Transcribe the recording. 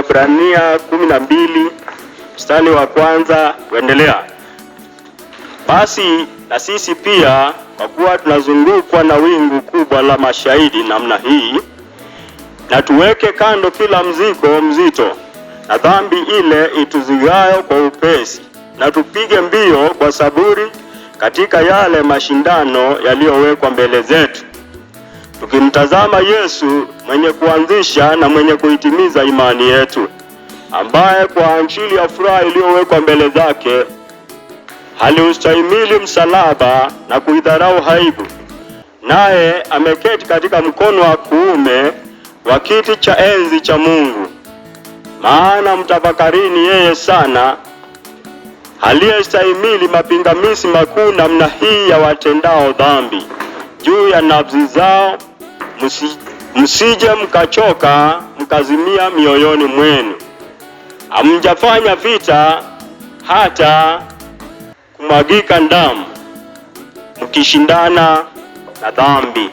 Waebrania 12 mstari wa kwanza kuendelea. Basi na sisi pia, kwa kuwa tunazungukwa na wingu kubwa la mashahidi namna hii, na tuweke kando kila mzigo mzito na dhambi ile ituzigayo kwa upesi, na tupige mbio kwa saburi katika yale mashindano yaliyowekwa mbele zetu, tukimtazama Yesu mwenye kuanzisha na mwenye kuitimiza imani yetu, ambaye kwa ajili ya furaha iliyowekwa mbele zake aliustahimili msalaba na kuidharau aibu, naye ameketi katika mkono wa kuume wa kiti cha enzi cha Mungu. Maana mtafakarini yeye sana, aliyestahimili mapingamizi makuu namna hii ya watendao dhambi juu ya nafsi zao, msije mkachoka mkazimia mioyoni mwenu. Hamjafanya vita hata kumwagika damu mkishindana na dhambi.